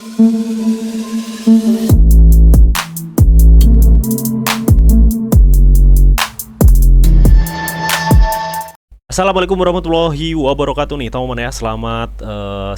Assalamualaikum warahmatullahi wabarakatuh nih teman-teman ya. Selamat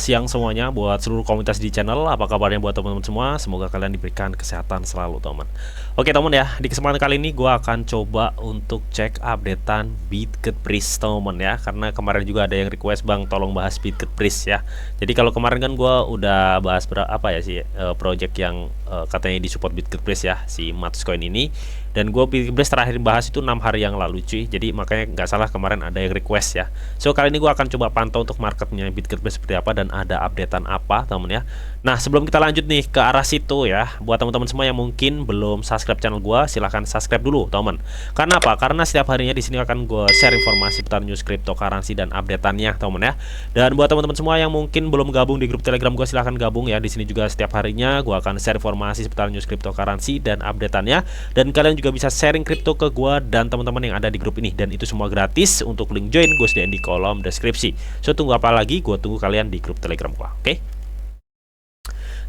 siang semuanya buat seluruh komunitas di channel. Apa kabarnya buat teman-teman semua? Semoga kalian diberikan kesehatan selalu teman. Oke teman ya, di kesempatan kali ini gue akan coba untuk cek updatean BitGetPraise teman ya. Karena kemarin juga ada yang request, bang tolong bahas BitGetPraise ya. Jadi kalau kemarin kan gue udah bahas apa ya sih project yang katanya disupport BitGetPraise ya, si Matscoin ini. Dan gue BitGetPraise terakhir bahas itu 6 hari yang lalu cuy. Jadi makanya nggak salah kemarin ada yang request ya. So kali ini gue akan coba pantau untuk marketnya BitGetPraise seperti apa dan ada updatean apa temen ya. Nah sebelum kita lanjut nih ke arah situ ya, buat teman-teman semua yang mungkin belum subscribe channel gue, silahkan subscribe dulu teman. Karena apa? Karena setiap harinya di sini akan gue share informasi seputar news cryptocurrency dan updateannya teman ya. Dan buat teman-teman semua yang mungkin belum gabung di grup Telegram gue, silahkan gabung ya. Di sini juga setiap harinya gue akan share informasi seputar news cryptocurrency dan updateannya. Dan kalian juga bisa sharing kripto ke gua dan teman-teman yang ada di grup ini, dan itu semua gratis. Untuk link join gue sediain di kolom deskripsi. So tunggu apa lagi? Gue tunggu kalian di grup Telegram gua. Oke?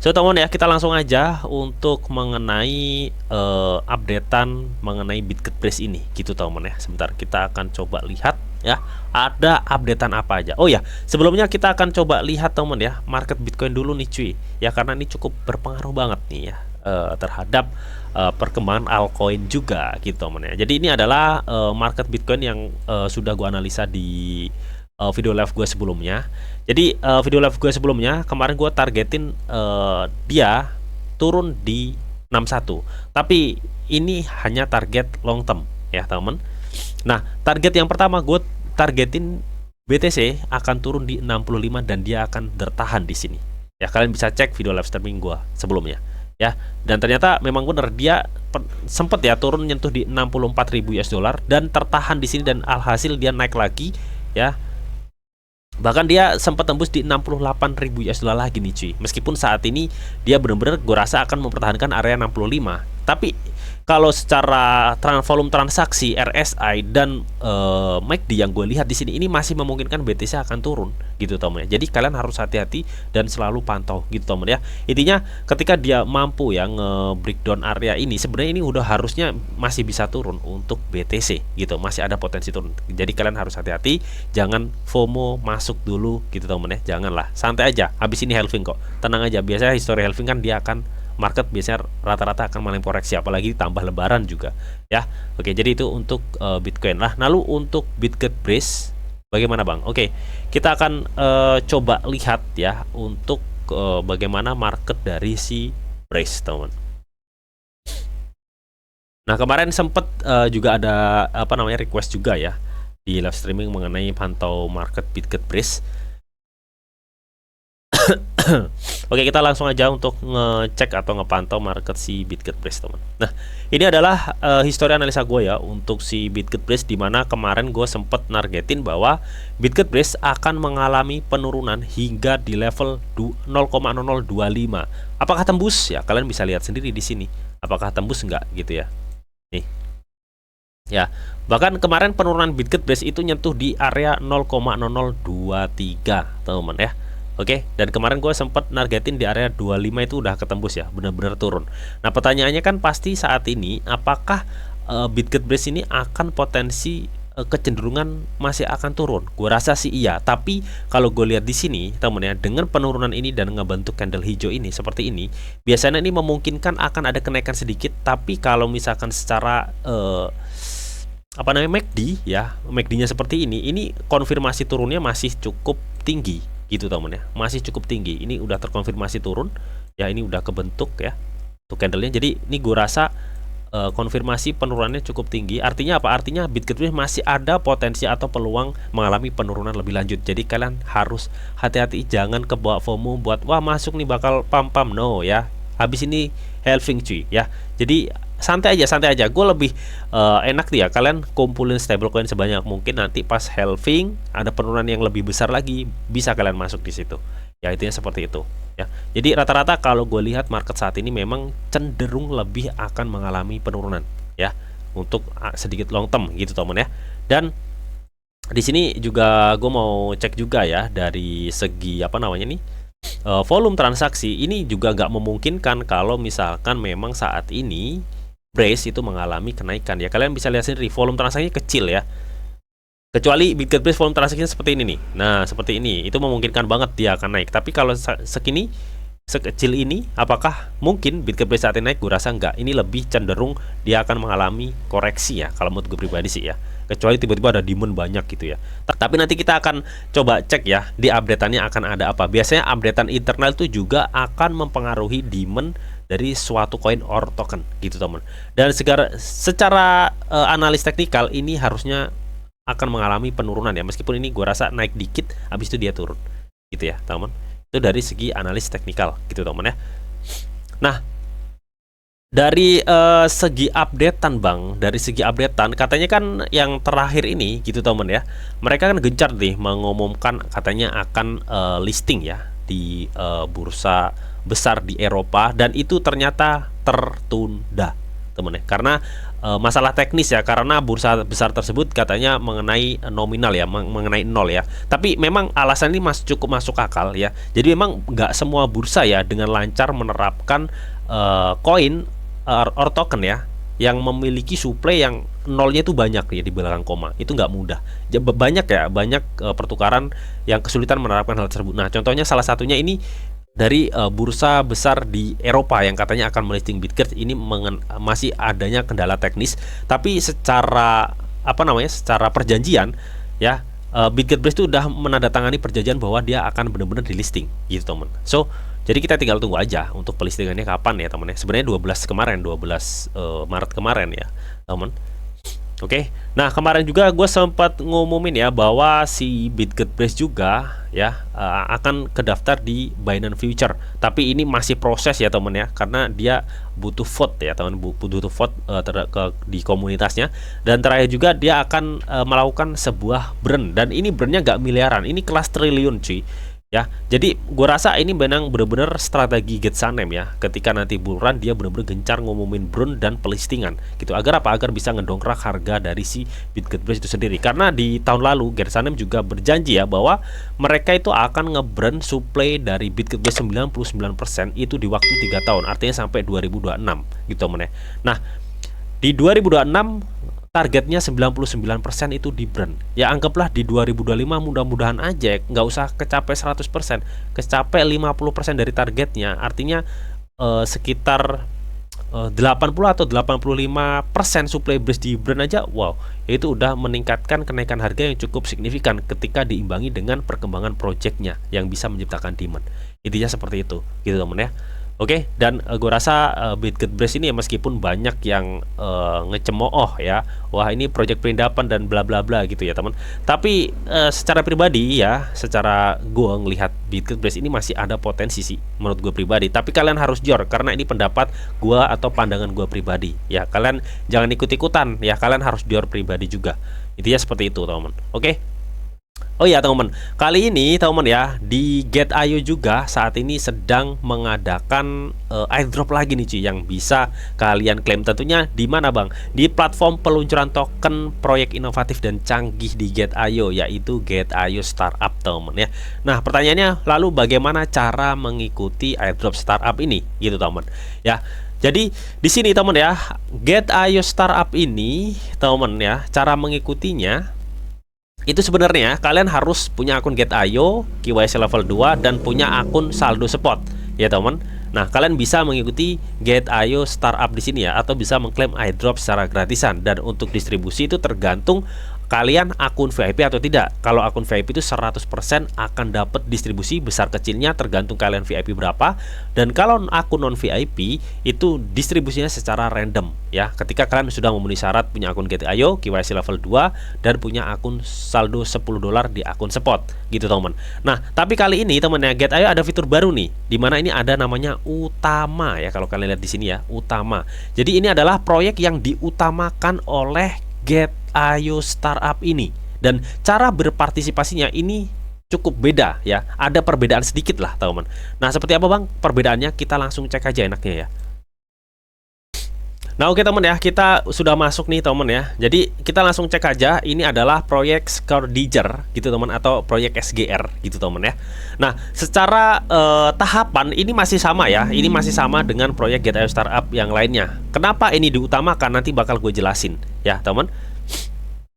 So teman ya, kita langsung aja untuk mengenai updatean mengenai BitGetPraise ini gitu teman ya. Sebentar kita akan coba lihat ya, ada updatean apa aja. Oh ya, sebelumnya kita akan coba lihat teman ya, market Bitcoin dulu nih cuy ya, karena ini cukup berpengaruh banget nih ya terhadap perkembangan altcoin juga gitu teman ya. Jadi ini adalah market Bitcoin yang sudah gua analisa di video live gue sebelumnya. Jadi video live gue sebelumnya kemarin gue targetin dia turun di 61. Tapi ini hanya target long term ya teman. Nah target yang pertama gue targetin BTC akan turun di 65 dan dia akan bertahan di sini. Ya kalian bisa cek video live streaming gue sebelumnya. Ya, dan ternyata memang benar dia sempat ya turun nyentuh di 64.000 US dollar dan tertahan di sini, dan alhasil dia naik lagi ya. Bahkan dia sempat tembus di 68.000 US dollar lagi nih cuy. Meskipun saat ini dia benar-benar gue rasa akan mempertahankan area 65. Tapi kalau secara volume transaksi RSI dan MACD yang gue lihat di sini, ini masih memungkinkan BTC akan turun gitu teman ya. Jadi kalian harus hati-hati dan selalu pantau gitu teman ya. Intinya ketika dia mampu ya nge-breakdown area ini, sebenarnya ini udah harusnya masih bisa turun untuk BTC gitu, masih ada potensi turun. Jadi kalian harus hati-hati, jangan FOMO masuk dulu gitu teman ya. Janganlah, santai aja. Habis ini halving kok, tenang aja. Biasanya histori halving kan dia akan market biasanya rata-rata akan mengalami koreksi, apalagi tambah lebaran juga ya. Oke, jadi itu untuk Bitcoin lah. Lalu untuk BitGetPraise bagaimana bang? Oke, kita akan coba lihat ya untuk bagaimana market dari si Praise teman. Nah kemarin sempat juga ada apa namanya request juga ya di live streaming mengenai pantau market BitGetPraise. Oke, kita langsung aja untuk ngecek atau ngepantau market si BitGetPraise teman. Nah ini adalah histori analisa gue ya untuk si BitGetPraise, dimana kemarin gue sempet nargetin bahwa BitGetPraise akan mengalami penurunan hingga di level 0,0025. Apakah tembus ya? Kalian bisa lihat sendiri di sini. Apakah tembus enggak gitu ya? Nih ya, bahkan kemarin penurunan BitGetPraise itu nyentuh di area 0,0023 teman ya. Oke, dan kemarin gue sempat nargetin di area 25 itu udah ketembus ya, benar-benar turun. Nah pertanyaannya kan pasti saat ini, apakah BitGetPraise ini akan potensi kecenderungan masih akan turun? Gue rasa sih iya, tapi kalau gue lihat di sini temen ya, dengan penurunan ini dan ngebentuk candle hijau ini seperti ini, biasanya ini memungkinkan akan ada kenaikan sedikit. Tapi kalau misalkan secara apa namanya MACD ya, MACD-nya seperti ini konfirmasi turunnya masih cukup tinggi gitu temen ya, masih cukup tinggi. Ini udah terkonfirmasi turun ya, ini udah kebentuk ya untuk candlenya. Jadi ini gue rasa konfirmasi penurunannya cukup tinggi. Artinya apa? Artinya BitGetPraise masih ada potensi atau peluang mengalami penurunan lebih lanjut. Jadi kalian harus hati-hati, jangan kebawa FOMO buat wah masuk nih bakal pam-pam, no ya. Habis ini halving cuy ya. Jadi santai aja. Gue lebih enak nih ya, kalian kumpulin stablecoin sebanyak mungkin, nanti pas halving ada penurunan yang lebih besar lagi, bisa kalian masuk di situ ya. Intinya seperti itu ya. Jadi rata-rata kalau gue lihat market saat ini memang cenderung lebih akan mengalami penurunan ya, untuk sedikit long term gitu teman ya. Dan di sini juga gue mau cek juga ya dari segi apa namanya nih, volume transaksi ini juga nggak memungkinkan kalau misalkan memang saat ini Brace itu mengalami kenaikan ya. Kalian bisa lihat sendiri volume transaksinya kecil ya. Kecuali Bitget Brace volume transaksinya seperti ini nih. Nah, seperti ini. Itu memungkinkan banget dia akan naik. Tapi kalau sekini, sekecil ini, apakah mungkin Bitget Brace saat ini naik? Gue rasa enggak. Ini lebih cenderung dia akan mengalami koreksi ya. Kalau menurut gue pribadi sih ya. Kecuali tiba-tiba ada demand banyak gitu ya. Tapi nanti kita akan coba cek ya. Di updateannya akan ada apa. Biasanya updatean internal itu juga akan mempengaruhi demand dari suatu koin or token gitu teman. Dan secara analis teknikal ini harusnya akan mengalami penurunan ya, meskipun ini gue rasa naik dikit habis itu dia turun gitu ya teman. Itu dari segi analis teknikal gitu teman ya. Nah, dari segi updatean bang, dari segi updatean katanya kan yang terakhir ini gitu teman ya, mereka kan gencar nih mengumumkan katanya akan listing ya di bursa besar di Eropa, dan itu ternyata tertunda teman ya, karena masalah teknis ya, karena bursa besar tersebut katanya mengenai nominal ya, mengenai nol ya. Tapi memang alasan ini cukup masuk akal ya. Jadi memang nggak semua bursa ya dengan lancar menerapkan koin or token ya yang memiliki supply yang nolnya itu banyak ya di belakang koma. Itu nggak mudah. Banyak ya, banyak pertukaran yang kesulitan menerapkan hal tersebut. Nah, contohnya salah satunya ini dari bursa besar di Eropa yang katanya akan melisting Bitget ini masih adanya kendala teknis, tapi secara secara perjanjian ya, Bitget Brace itu udah menandatangani perjanjian bahwa dia akan benar-benar di listing gitu teman. So jadi kita tinggal tunggu aja untuk pelistingannya kapan ya teman ya. Sebenarnya 12 Maret kemarin ya teman. Oke, nah kemarin juga gue sempat ngumumin ya bahwa si Bitget Brace juga ya akan kedaftar di Binance Future. Tapi ini masih proses ya temen ya, karena dia butuh vote ya teman, butuh vote di komunitasnya. Dan terakhir juga dia akan melakukan sebuah brand, dan ini brandnya gak miliaran, ini kelas triliun cuy. Ya, jadi gue rasa ini memang benar-benar strategi Get Sanem ya. Ketika nanti bulan dia benar-benar gencar ngumumin brand dan pelistingan gitu. Agar apa? Agar bisa ngedongkrak harga dari si Bitget Brace itu sendiri. Karena di tahun lalu Get Sanem juga berjanji ya bahwa mereka itu akan ngebrand supply dari Bitget Brace 99% itu di waktu 3 tahun. Artinya sampai 2026 gitu temen ya. Nah, di 2026 targetnya 99% itu di brand. Ya anggaplah di 2025 mudah-mudahan aja nggak usah kecapai 100%, kecapai 50% dari targetnya. Artinya sekitar 80 atau 85% supply base di brand aja, wow, itu udah meningkatkan kenaikan harga yang cukup signifikan ketika diimbangi dengan perkembangan projectnya yang bisa menciptakan demand. Intinya seperti itu, gitu temen ya. Oke, dan gue rasa Bitget Brace ini ya, meskipun banyak yang ngecemooh ya, wah ini project perindapan dan bla bla bla gitu ya teman. Tapi secara pribadi ya, secara gue ngelihat Bitget Brace ini masih ada potensi sih menurut gue pribadi. Tapi kalian harus jor, karena ini pendapat gue atau pandangan gue pribadi ya. Kalian jangan ikut-ikutan ya, kalian harus jor pribadi juga. Intinya seperti itu teman. Oke. Oh iya teman-teman, kali ini teman-teman ya, di Get.io juga saat ini sedang mengadakan airdrop lagi nih cuy, yang bisa kalian klaim. Tentunya di mana bang? Di platform peluncuran token proyek inovatif dan canggih di Get.io, yaitu Get.io Startup teman-teman ya. Nah pertanyaannya, lalu bagaimana cara mengikuti airdrop startup ini gitu teman ya. Jadi di sini teman ya, Get.io Startup ini teman ya, cara mengikutinya itu sebenarnya kalian harus punya akun Get.io, KYC level 2, dan punya akun saldo spot ya teman. Nah kalian bisa mengikuti Get.io Startup di sini ya, atau bisa mengklaim airdrop secara gratisan. Dan untuk distribusi itu tergantung kalian akun VIP atau tidak. Kalau akun VIP itu 100% akan dapat distribusi, besar kecilnya tergantung kalian VIP berapa. Dan kalau akun non VIP itu distribusinya secara random ya, ketika kalian sudah memenuhi syarat punya akun Get.io, KYC level 2, dan punya akun saldo $10 di akun spot gitu teman. Nah tapi kali ini teman ya, Get.io ada fitur baru nih, dimana ini ada namanya utama ya. Kalau kalian lihat di sini ya, utama. Jadi ini adalah proyek yang diutamakan oleh Get.io Startup ini, dan cara berpartisipasinya ini cukup beda ya. Ada perbedaan sedikit lah teman. Nah seperti apa bang perbedaannya? Kita langsung cek aja enaknya ya. Nah oke teman ya, kita sudah masuk nih teman ya. Jadi kita langsung cek aja, ini adalah proyek Scourdiger gitu teman, atau proyek SGR gitu teman ya. Nah secara tahapan ini masih sama ya, ini masih sama dengan proyek Get Ayo Startup yang lainnya. Kenapa ini diutamakan nanti bakal gue jelasin ya teman.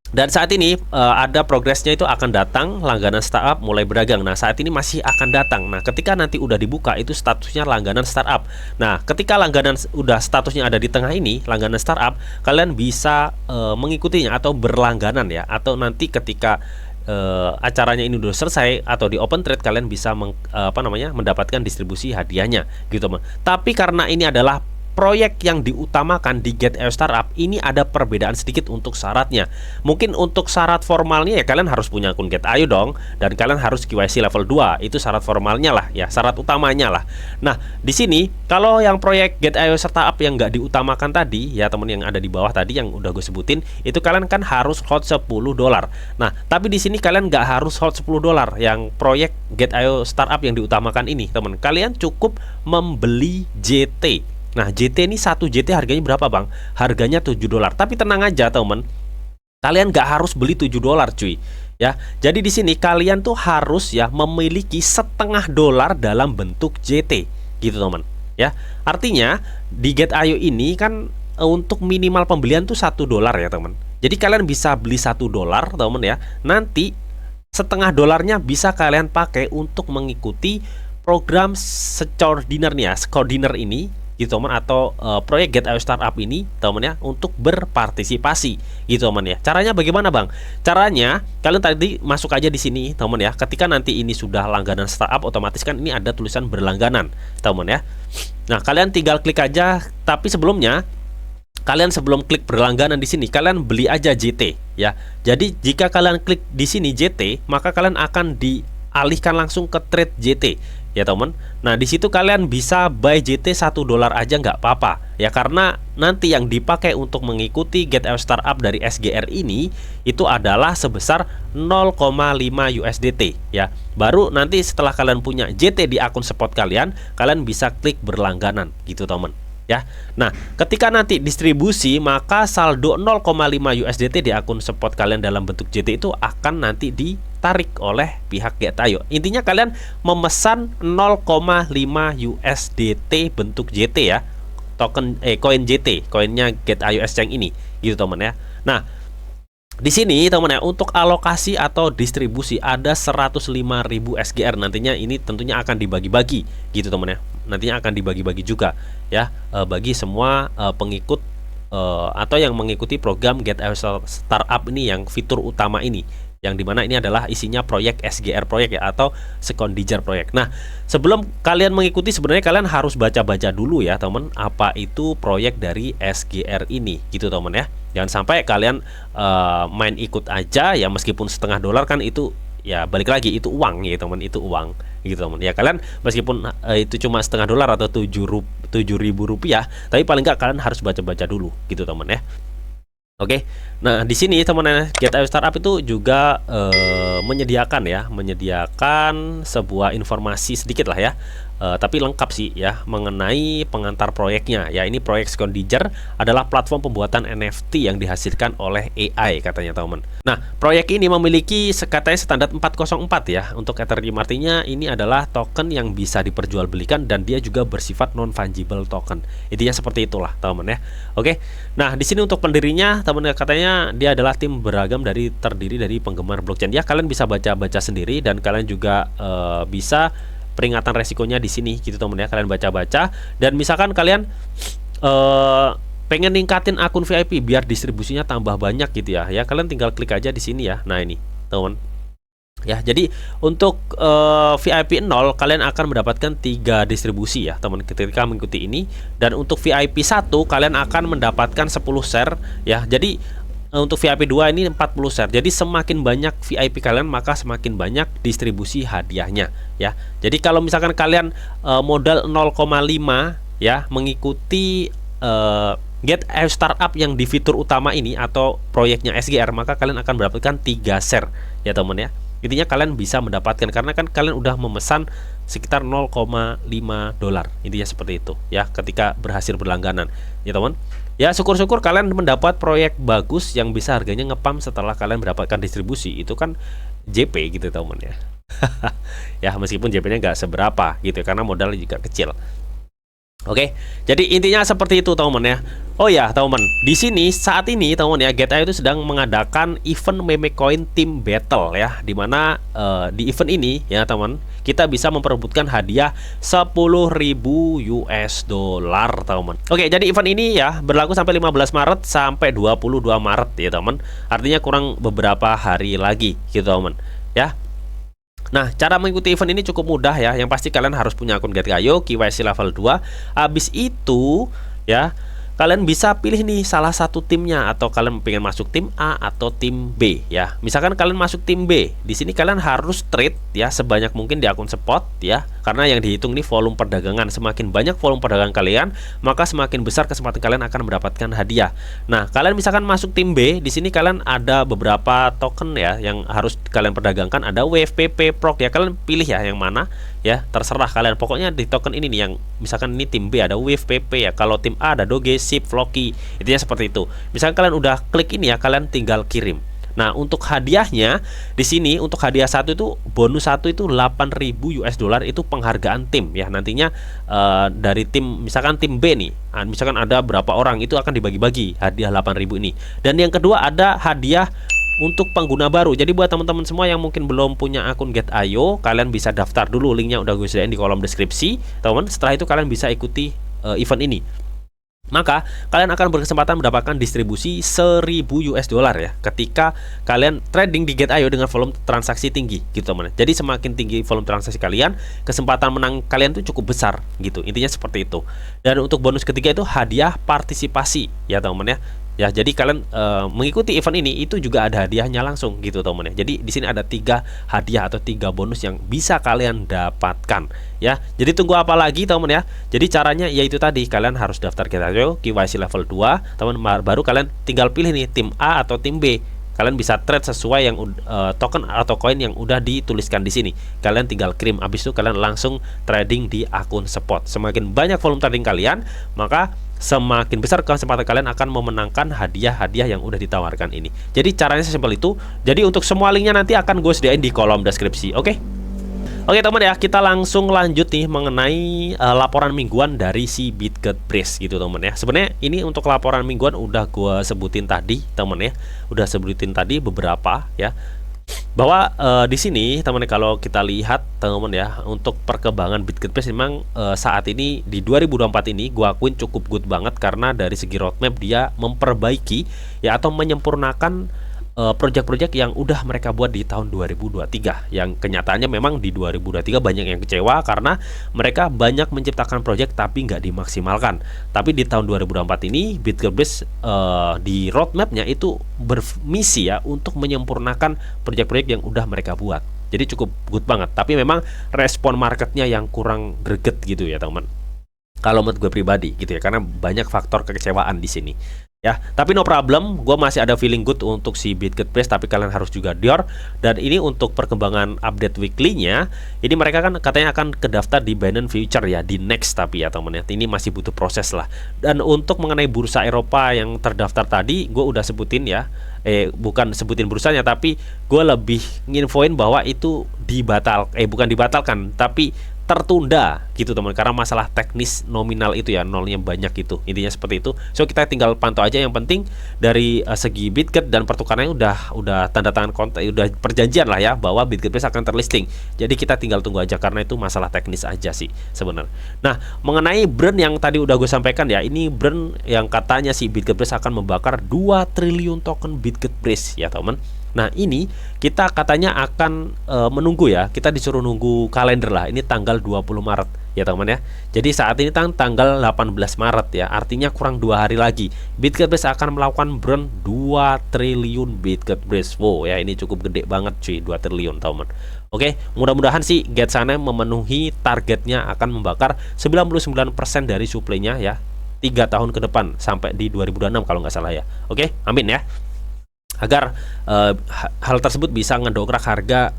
Dan saat ini ada progresnya, itu akan datang langganan startup mulai berdagang. Nah saat ini masih akan datang. Nah ketika nanti udah dibuka itu statusnya langganan startup. Nah ketika langganan udah statusnya ada di tengah ini, langganan startup, kalian bisa mengikutinya atau berlangganan ya. Atau nanti ketika acaranya ini udah selesai atau di open trade, kalian bisa mendapatkan distribusi hadiahnya gitu teman. Tapi karena ini adalah proyek yang diutamakan di Get Ayo Startup, ini ada perbedaan sedikit untuk syaratnya. Mungkin untuk syarat formalnya ya kalian harus punya akun Get Ayo dong, dan kalian harus KYC level 2. Itu syarat formalnya lah ya, syarat utamanya lah. Nah, di sini kalau yang proyek Get Ayo Startup yang nggak diutamakan tadi ya teman, yang ada di bawah tadi yang udah gue sebutin, itu kalian kan harus hold $10. Nah, tapi di sini kalian nggak harus hold $10 yang proyek Get Ayo Startup yang diutamakan ini, teman. Kalian cukup membeli JT. Nah, JT ini 1 JT harganya berapa bang? Harganya $7. Tapi tenang aja teman, kalian nggak harus beli $7 cuy ya. Jadi di sini kalian tuh harus ya memiliki $0,5 dalam bentuk JT gitu teman ya. Artinya di Get Ayo ini kan untuk minimal pembelian tuh $1 ya teman. Jadi kalian bisa beli $1 teman ya. Nanti $0,5 bisa kalian pakai untuk mengikuti program Scourdiger nih ya, Scourdiger ini gitu teman, atau proyek Get Ayo Startup ini teman ya, untuk berpartisipasi gitu teman ya. Caranya bagaimana bang? Caranya kalian tadi masuk aja di sini teman ya. Ketika nanti ini sudah langganan startup, otomatis kan ini ada tulisan berlangganan teman ya. Nah kalian tinggal klik aja. Tapi sebelumnya kalian sebelum klik berlangganan di sini, kalian beli aja JT ya. Jadi jika kalian klik di sini JT, maka kalian akan dialihkan langsung ke trade JT ya teman. Nah di situ kalian bisa buy JT $1 aja nggak apa-apa ya, karena nanti yang dipakai untuk mengikuti Get Ayo Startup dari SGR ini itu adalah sebesar 0,5 USDT ya. Baru nanti setelah kalian punya JT di akun spot kalian, kalian bisa klik berlangganan gitu teman ya. Nah ketika nanti distribusi, maka saldo 0,5 USDT di akun spot kalian dalam bentuk JT itu akan nanti ditarik oleh pihak Get Ayo. Intinya kalian memesan 0,5 USDT bentuk JT ya, token koin JT, koinnya Get Ayo Exchange ini gitu teman ya. Nah di sini teman ya, untuk alokasi atau distribusi ada 105.000 SGR. Nantinya ini tentunya akan dibagi-bagi gitu teman ya. Nantinya akan dibagi-bagi juga ya bagi semua pengikut atau yang mengikuti program Get Ayo Startup ini, yang fitur utama ini, yang dimana ini adalah isinya proyek SGR proyek ya, atau Scourdiger proyek. Nah sebelum kalian mengikuti, sebenarnya kalian harus baca-baca dulu ya teman, apa itu proyek dari SGR ini gitu teman ya. Jangan sampai kalian main ikut aja ya, meskipun $0,5 kan itu ya balik lagi itu uang ya teman, itu uang gitu teman ya. Kalian meskipun itu cuma $0,5 atau 7.000 rupiah, tapi paling nggak kalian harus baca-baca dulu gitu teman ya. Oke, nah di sini teman-teman Get Ayo Startup itu juga menyediakan sebuah informasi sedikit lah ya, tapi lengkap sih ya, mengenai pengantar proyeknya ya. Ini proyek Scourdiger adalah platform pembuatan NFT yang dihasilkan oleh AI katanya teman. Nah proyek ini memiliki katanya standar 404 ya untuk Ethereum. Artinya ini adalah token yang bisa diperjualbelikan dan dia juga bersifat non fungible token. Intinya seperti itulah teman ya. Oke, nah di sini untuk pendirinya teman, katanya dia adalah tim beragam terdiri dari penggemar blockchain ya. Kalian bisa baca-baca sendiri, dan kalian juga bisa peringatan resikonya di sini gitu teman ya. Kalian baca-baca, dan misalkan kalian pengen ningkatin akun VIP biar distribusinya tambah banyak gitu ya, kalian tinggal klik aja di sini ya. Nah ini teman ya, jadi untuk VIP 0 kalian akan mendapatkan 3 distribusi ya teman ketika mengikuti ini, dan untuk VIP 1 kalian akan mendapatkan 10 share ya. Jadi untuk VIP 2 ini 40 share. Jadi semakin banyak VIP kalian, maka semakin banyak distribusi hadiahnya ya. Jadi kalau misalkan kalian modal 0,5 ya mengikuti Get Ayo Startup yang di fitur utama ini atau proyeknya SGR, maka kalian akan mendapatkan 3 share ya teman ya. Intinya kalian bisa mendapatkan karena kan kalian udah memesan sekitar 0,5 dolar. Intinya seperti itu ya ketika berhasil berlangganan ya teman. Ya syukur-syukur kalian mendapat proyek bagus yang bisa harganya ngepam setelah kalian mendapatkan distribusi. Itu kan JP gitu teman ya. Ya meskipun JP-nya nggak seberapa gitu karena modalnya juga kecil. Oke, jadi intinya seperti itu teman ya. Oh ya teman, di sini saat ini teman ya, Get.io itu sedang mengadakan event meme coin team battle ya, dimana di event ini ya teman, kita bisa memperebutkan hadiah 10.000 US dollar teman. Oke, jadi event ini ya berlaku sampai 15 Maret sampai 22 Maret ya teman. Artinya kurang beberapa hari lagi gitu teman ya. Nah, cara mengikuti event ini cukup mudah ya. Yang pasti kalian harus punya akun Get.io, KYC level 2. Habis itu ya, kalian bisa pilih nih salah satu timnya, atau kalian pengen masuk tim A atau tim B ya. Misalkan kalian masuk tim B, di sini kalian harus trade ya sebanyak mungkin di akun spot ya. Karena yang dihitung nih volume perdagangan. Semakin banyak volume perdagangan kalian, maka semakin besar kesempatan kalian akan mendapatkan hadiah. Nah, kalian misalkan masuk tim B, di sini kalian ada beberapa token ya yang harus kalian perdagangkan. Ada WFPP, PROC ya. Kalian pilih ya yang mana ya, terserah kalian. Pokoknya di token ini nih yang misalkan ini tim B ada WFPP ya. Kalau tim A ada Doge, SIP, Floki. Intinya seperti itu. Misalkan kalian udah klik ini ya, kalian tinggal kirim. Nah, untuk hadiahnya di sini untuk hadiah satu itu bonus satu itu 8.000 US dollar, itu penghargaan tim ya. Nantinya dari tim misalkan tim B nih, misalkan ada berapa orang itu akan dibagi-bagi hadiah 8.000 ini. Dan yang kedua ada hadiah untuk pengguna baru. Jadi buat teman-teman semua yang mungkin belum punya akun Get.io, kalian bisa daftar dulu, linknya udah gue sediain di kolom deskripsi, teman. Setelah itu kalian bisa ikuti event ini. Maka kalian akan berkesempatan mendapatkan distribusi 1.000 US dollar ya ketika kalian trading di Get.io dengan volume transaksi tinggi gitu teman. Jadi semakin tinggi volume transaksi kalian, kesempatan menang kalian tuh cukup besar gitu. Intinya seperti itu. Dan untuk bonus ketiga itu hadiah partisipasi ya teman ya. Ya, jadi kalian mengikuti event ini itu juga ada hadiahnya langsung gitu teman ya. Jadi di sini ada 3 hadiah atau 3 bonus yang bisa kalian dapatkan ya. Jadi tunggu apa lagi teman ya. Jadi caranya yaitu tadi, kalian harus daftar Get.io, KYC level 2, teman, baru kalian tinggal pilih nih tim A atau tim B. Kalian bisa trade sesuai yang token atau koin yang udah dituliskan di sini. Kalian tinggal kirim, habis itu kalian langsung trading di akun spot. Semakin banyak volume trading kalian, maka semakin besar kesempatan kalian akan memenangkan hadiah-hadiah yang udah ditawarkan ini. Jadi caranya sesimpel itu. Jadi untuk semua linknya nanti akan gue sediain di kolom deskripsi. Oke? Oke teman ya, kita langsung lanjut nih mengenai laporan mingguan dari si BitGetBrace gitu teman ya. Sebenarnya ini untuk laporan mingguan udah gue sebutin tadi teman ya, udah sebutin tadi beberapa ya, bahwa di sini teman, kalau kita lihat teman ya, untuk perkembangan BitGetBrace memang saat ini di 2024 ini gua akuin cukup good banget, karena dari segi roadmap dia memperbaiki ya atau menyempurnakan proyek-proyek yang udah mereka buat di tahun 2023, yang kenyataannya memang di 2023 banyak yang kecewa karena mereka banyak menciptakan proyek tapi nggak dimaksimalkan. Tapi di tahun 2024 ini BitGetBrace di roadmapnya itu bermisi ya untuk menyempurnakan proyek-proyek yang udah mereka buat. Jadi cukup good banget. Tapi memang respon marketnya yang kurang greget gitu ya teman. Kalau menurut gue pribadi gitu ya, karena banyak faktor kekecewaan di sini. Ya, tapi no problem, gue masih ada feeling good untuk si BitGetBrace, tapi kalian harus juga dior. Dan ini untuk perkembangan update weekly-nya, ini mereka kan katanya akan kedaftar di Binance Future ya, di next tapi ya teman ya. Ini masih butuh proses lah. Dan untuk mengenai bursa Eropa yang terdaftar tadi, gue udah sebutin ya. Bukan sebutin bursanya, tapi gue lebih nginfoin bahwa itu bukan dibatalkan, tapi tertunda gitu teman, karena masalah teknis nominal itu ya, nolnya banyak gitu, intinya seperti itu. So kita tinggal pantau aja, yang penting dari segi BitGet dan pertukarannya udah tanda tangan kontrak, udah perjanjian lah ya bahwa BitGetBrace akan terlisting. Jadi kita tinggal tunggu aja, karena itu masalah teknis aja sih sebenarnya. Nah, mengenai brand yang tadi udah gue sampaikan ya, ini brand yang katanya si BitGetBrace akan membakar 2 triliun token BitGetBrace ya teman. Nah, ini kita katanya akan menunggu ya, kita disuruh nunggu kalender lah. Ini tanggal 20 Maret ya teman ya. Jadi saat ini tanggal 18 Maret ya, artinya kurang 2 hari lagi BitGetBrace akan melakukan burn 2 triliun BitGetBrace. Wow ya, ini cukup gede banget cuy, 2 triliun teman. Oke, mudah-mudahan sih Getsana memenuhi targetnya, akan membakar 99% dari suplainya ya 3 tahun ke depan sampai di 2026 kalau nggak salah ya. Oke, amin ya. agar hal tersebut bisa ngedongkrak harga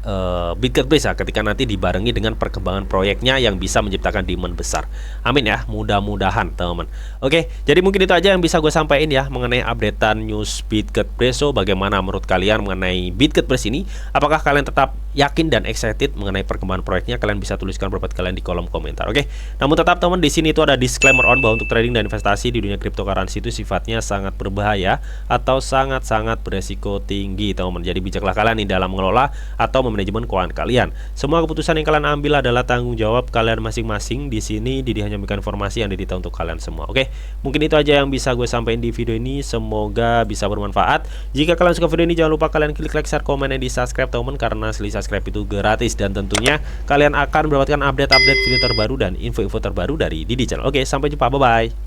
Bitget ya ketika nanti dibarengi dengan perkembangan proyeknya yang bisa menciptakan demand besar. Amin ya, mudah-mudahan teman-teman. Oke, jadi mungkin itu aja yang bisa gue sampaikan ya mengenai updatean news Bitget. So bagaimana menurut kalian mengenai Bitget ini? Apakah kalian tetap yakin dan excited mengenai perkembangan proyeknya? Kalian bisa tuliskan pendapat kalian di kolom komentar. Oke, namun tetap teman, di sini itu ada disclaimer on bahwa untuk trading dan investasi di dunia cryptocurrency itu sifatnya sangat berbahaya atau sangat-sangat beresiko tinggi teman-teman. Jadi bijaklah kalian di dalam mengelola atau memanajemen keuangan kalian. Semua keputusan yang kalian ambil adalah tanggung jawab kalian masing-masing. Di sini Didi hanya memberikan informasi yang didita untuk kalian semua. Oke, mungkin itu aja yang bisa gue sampaikan di video ini. Semoga bisa bermanfaat. Jika kalian suka video ini, jangan lupa kalian klik like, share, komen, dan di subscribe teman-teman, karena subscribe itu gratis dan tentunya kalian akan mendapatkan update-update video terbaru dan info-info terbaru dari Didi Channel. Oke, sampai jumpa, bye-bye.